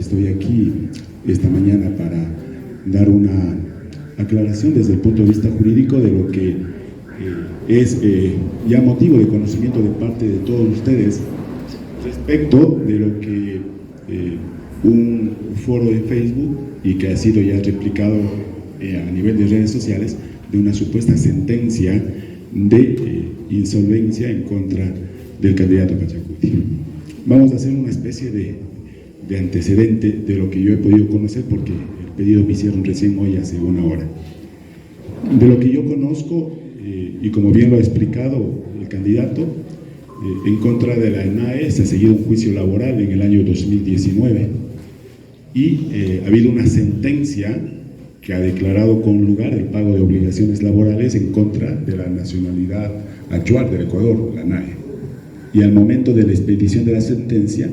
estoy aquí esta mañana para dar una aclaración desde el punto de vista jurídico de lo que es ya motivo de conocimiento de parte de todos ustedes respecto de lo que un foro de Facebook y que ha sido ya replicado a nivel de redes sociales de una supuesta sentencia de insolvencia en contra del candidato Pachacuti. Vamos a hacer una especie de antecedente de lo que yo he podido conocer, porque el pedido me hicieron recién hoy hace una hora. De lo que yo conozco, y como bien lo ha explicado el candidato, en contra de la ENAE se ha seguido un juicio laboral en el año 2019 y ha habido una sentencia que ha declarado con lugar el pago de obligaciones laborales en contra de la nacionalidad actual del Ecuador, la NAE. Y al momento de la expedición de la sentencia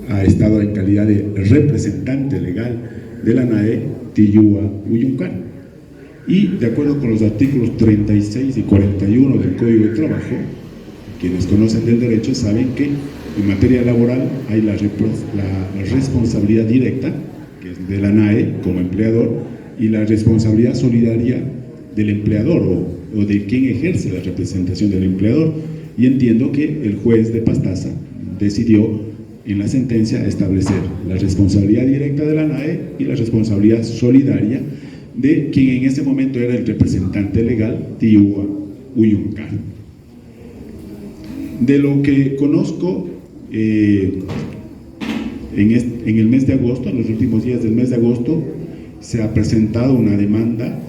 ha estado en calidad de representante legal de la NAE Tiyúa Uyuncar. Y de acuerdo con los artículos 36 y 41 del Código de Trabajo, quienes conocen del derecho saben que en materia laboral hay la responsabilidad directa, que es de la NAE como empleador, y la responsabilidad solidaria del empleador o de quien ejerce la representación del empleador. Y entiendo que el juez de Pastaza decidió en la sentencia establecer la responsabilidad directa de la NAE y la responsabilidad solidaria de quien en ese momento era el representante legal, Tiyúa Uyuncar. De lo que conozco, en el mes de agosto, en los últimos días del mes de agosto, se ha presentado una demanda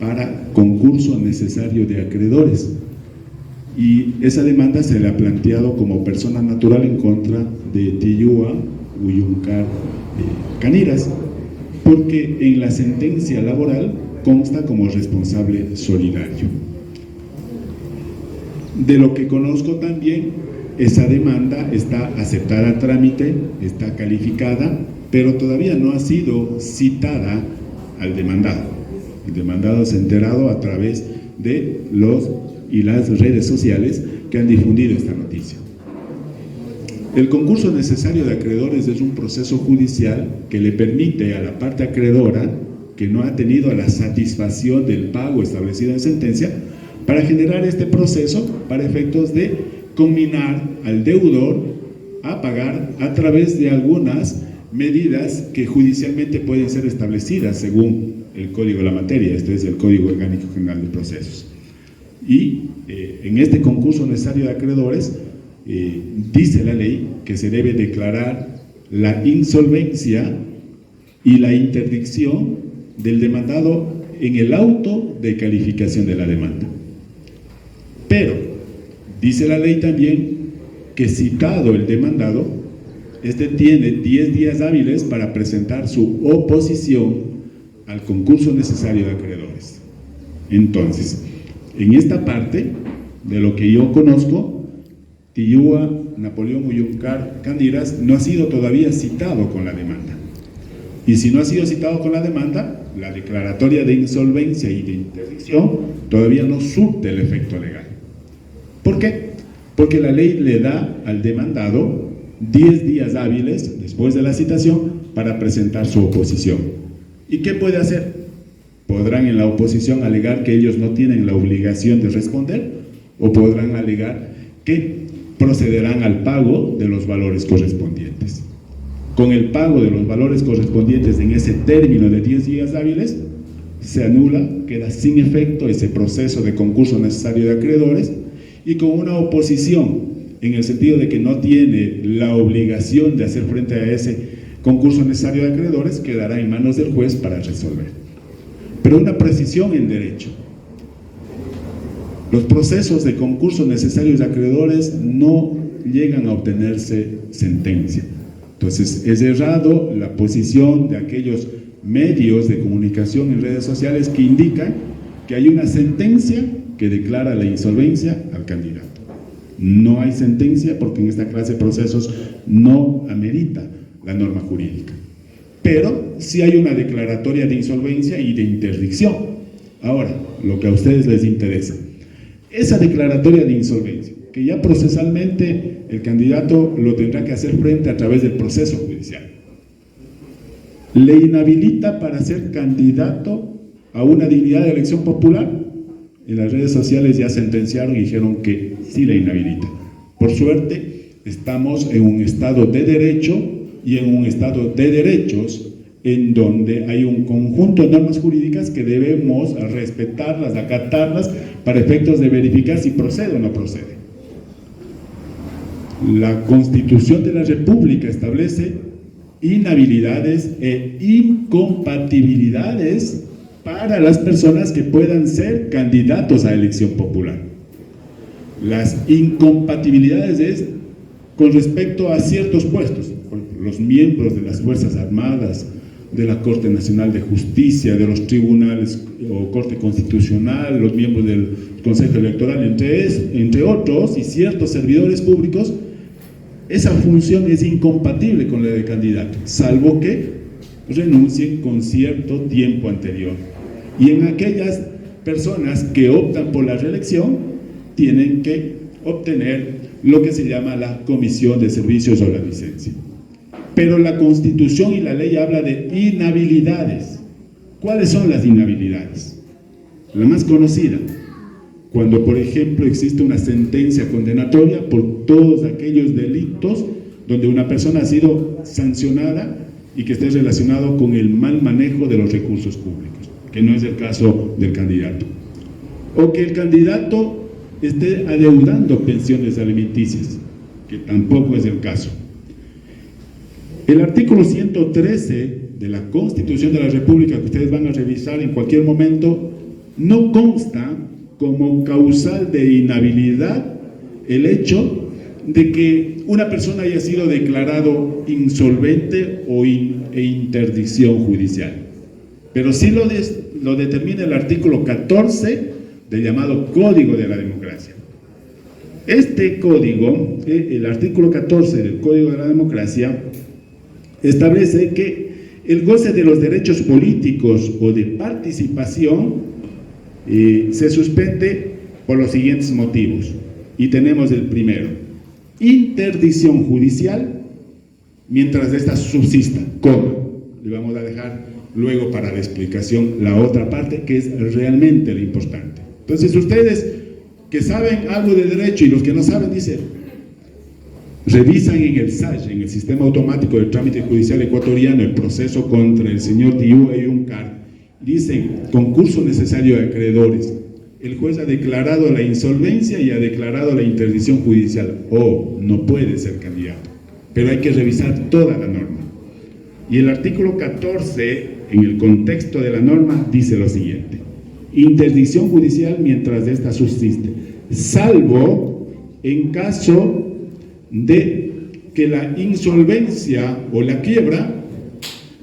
para concurso necesario de acreedores. Y esa demanda se le ha planteado como persona natural en contra de Tiyúa Uyuncar Caniras, porque en la sentencia laboral consta como responsable solidario. De lo que conozco también, esa demanda está aceptada a trámite, está calificada, pero todavía no ha sido citada al demandado. El demandado se ha enterado a través de los y las redes sociales que han difundido esta noticia. El concurso necesario de acreedores es un proceso judicial que le permite a la parte acreedora que no ha tenido la satisfacción del pago establecido en sentencia para generar este proceso para efectos de conminar al deudor a pagar a través de algunas medidas que judicialmente pueden ser establecidas según el Código de la Materia, esto es el Código Orgánico General de Procesos. Y en este concurso necesario de acreedores dice la ley que se debe declarar la insolvencia y la interdicción del demandado en el auto de calificación de la demanda. Pero dice la ley también que citado el demandado, este tiene 10 días hábiles para presentar su oposición al concurso necesario de acreedores. Entonces, en esta parte, de lo que yo conozco, Tiyúa Napoleón Uyuncar Caniras no ha sido todavía citado con la demanda. Y si no ha sido citado con la demanda, la declaratoria de insolvencia y de interdicción todavía no surte el efecto legal. ¿Por qué? Porque la ley le da al demandado 10 días hábiles después de la citación para presentar su oposición. ¿Y qué puede hacer? Podrán en la oposición alegar que ellos no tienen la obligación de responder, o podrán alegar que procederán al pago de los valores correspondientes. Con el pago de los valores correspondientes en ese término de 10 días hábiles, se anula, queda sin efecto ese proceso de concurso necesario de acreedores, y con una oposición, en el sentido de que no tiene la obligación de hacer frente a ese concurso necesario de acreedores, quedará en manos del juez para resolver. Pero una precisión en derecho: los procesos de concurso necesarios de acreedores no llegan a obtenerse sentencia. Entonces es errado la posición de aquellos medios de comunicación en redes sociales que indican que hay una sentencia que declara la insolvencia al candidato. No hay sentencia, porque en esta clase de procesos no amerita la norma jurídica. Pero sí hay una declaratoria de insolvencia y de interdicción. Ahora, lo que a ustedes les interesa, esa declaratoria de insolvencia, que ya procesalmente el candidato lo tendrá que hacer frente a través del proceso judicial. ¿Le inhabilita para ser candidato a una dignidad de elección popular? En las redes sociales ya sentenciaron y dijeron que sí le inhabilita. Por suerte, estamos en un estado de derecho y en un estado de derechos en donde hay un conjunto de normas jurídicas que debemos respetarlas, acatarlas, para efectos de verificar si procede o no procede. La Constitución de la República establece inhabilidades e incompatibilidades para las personas que puedan ser candidatos a elección popular. Las incompatibilidades es con respecto a ciertos puestos, los miembros de las Fuerzas Armadas, de la Corte Nacional de Justicia, de los tribunales o Corte Constitucional, los miembros del Consejo Electoral, entre otros, y ciertos servidores públicos. Esa función es incompatible con la de candidato, salvo que renuncien con cierto tiempo anterior. Y en aquellas personas que optan por la reelección, tienen que obtener lo que se llama la comisión de servicios o la licencia. Pero la Constitución y la ley habla de inhabilidades. ¿Cuáles son las inhabilidades? La más conocida, cuando por ejemplo existe una sentencia condenatoria por todos aquellos delitos donde una persona ha sido sancionada y que esté relacionado con el mal manejo de los recursos públicos, que no es el caso del candidato. O que el candidato esté adeudando pensiones alimenticias, que tampoco es el caso. El artículo 113 de la Constitución de la República, que ustedes van a revisar en cualquier momento, no consta como causal de inhabilidad el hecho de que una persona haya sido declarado insolvente e interdicción judicial. Pero sí lo determina el artículo 14 del llamado Código de la Democracia. Este código, el artículo 14 del Código de la Democracia, establece que el goce de los derechos políticos o de participación se suspende por los siguientes motivos. Y tenemos el primero: interdicción judicial mientras esta subsista. ¿Cómo? Le vamos a dejar luego para la explicación la otra parte, que es realmente lo importante. Entonces, ustedes que saben algo de derecho y los que no saben, dicen, revisan en el SAJ, en el Sistema Automático de Trámite Judicial Ecuatoriano, el proceso contra el señor Tiyúa Yuncar. Dicen, concurso necesario de acreedores. El juez ha declarado la insolvencia y ha declarado la interdicción judicial. No puede ser candidato. Pero hay que revisar toda la norma. Y el artículo 14, en el contexto de la norma, dice lo siguiente: interdicción judicial mientras esta subsiste, salvo en caso de que la insolvencia o la quiebra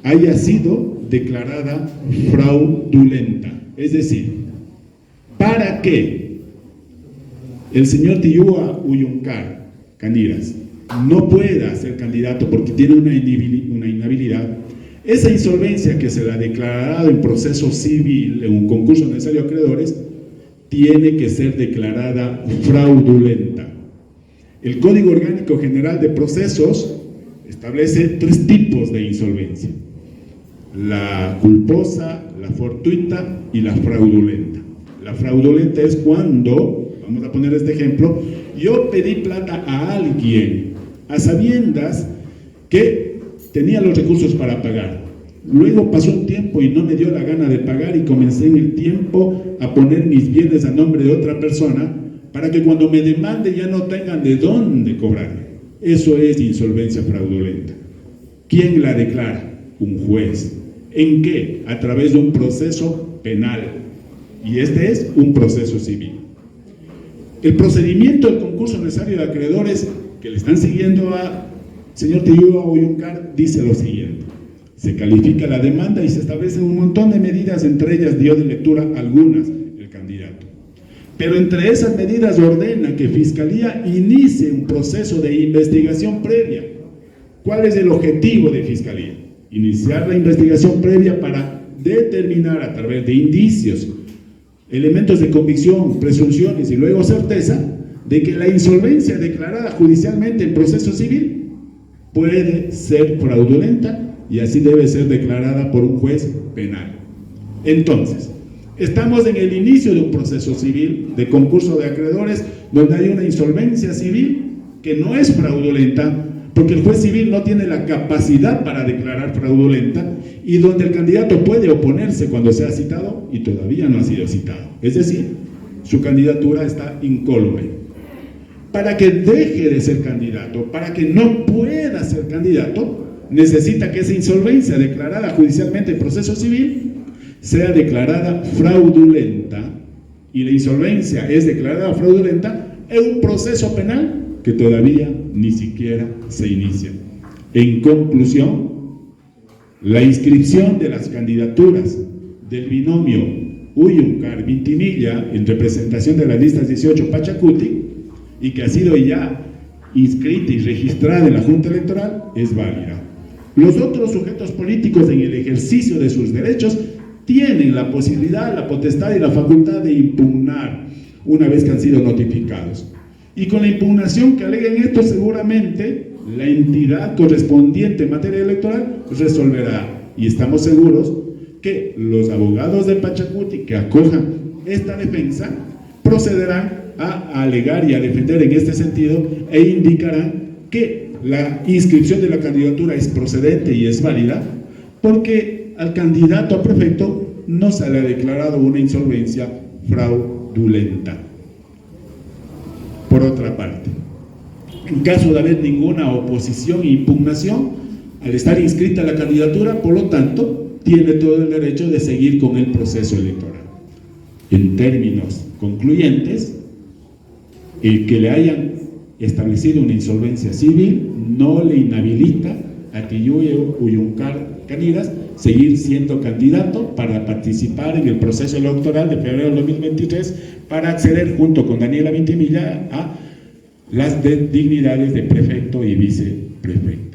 haya sido declarada fraudulenta. Es decir, para que el señor Tiyúa Uyuncar Caniras no pueda ser candidato porque tiene una inhabilidad, esa insolvencia que se le ha declarado en proceso civil, en un concurso necesario de acreedores, tiene que ser declarada fraudulenta. El Código Orgánico General de Procesos establece 3 tipos de insolvencia: la culposa, la fortuita y la fraudulenta. La fraudulenta es cuando, vamos a poner este ejemplo, yo pedí plata a alguien a sabiendas que tenía los recursos para pagar. Luego pasó un tiempo y no me dio la gana de pagar y comencé en el tiempo a poner mis bienes a nombre de otra persona para que cuando me demande ya no tengan de dónde cobrarme. Eso es insolvencia fraudulenta. ¿Quién la declara? Un juez. ¿En qué? A través de un proceso penal. Y este es un proceso civil. El procedimiento del concurso necesario de acreedores que le están siguiendo a señor Tiyúa Uyuncar dice lo siguiente: se califica la demanda y se establecen un montón de medidas, entre ellas dio de lectura algunas el candidato. Pero entre esas medidas ordena que Fiscalía inicie un proceso de investigación previa. ¿Cuál es el objetivo de Fiscalía? Iniciar la investigación previa para determinar a través de indicios, elementos de convicción, presunciones y luego certeza, de que la insolvencia declarada judicialmente en proceso civil puede ser fraudulenta y así debe ser declarada por un juez penal. Entonces, estamos en el inicio de un proceso civil de concurso de acreedores donde hay una insolvencia civil que no es fraudulenta porque el juez civil no tiene la capacidad para declarar fraudulenta y donde el candidato puede oponerse cuando sea citado y todavía no ha sido citado. Es decir, su candidatura está incólume. Para que deje de ser candidato, para que no pueda ser candidato, necesita que esa insolvencia declarada judicialmente en proceso civil sea declarada fraudulenta, y la insolvencia es declarada fraudulenta en un proceso penal que todavía ni siquiera se inicia. En conclusión, la inscripción de las candidaturas del binomio Uyuncar-Vintimilla en representación de las listas 18 Pachacuti y que ha sido ya inscrita y registrada en la Junta Electoral es válida. Los otros sujetos políticos en el ejercicio de sus derechos tienen la posibilidad, la potestad y la facultad de impugnar una vez que han sido notificados. Y con la impugnación que aleguen esto, seguramente la entidad correspondiente en materia electoral resolverá. Y estamos seguros que los abogados de Pachacuti que acojan esta defensa procederán a alegar y a defender en este sentido e indicarán que la inscripción de la candidatura es procedente y es válida porque al candidato a prefecto no se le ha declarado una insolvencia fraudulenta. Por otra parte, en caso de haber ninguna oposición e impugnación, al estar inscrita la candidatura, por lo tanto, tiene todo el derecho de seguir con el proceso electoral. En términos concluyentes, el que le hayan establecido una insolvencia civil no le inhabilita a Tiyuyo Uyuncar Canidas seguir siendo candidato para participar en el proceso electoral de febrero del 2023 para acceder junto con Daniela Vintimilla a las dignidades de prefecto y viceprefecto.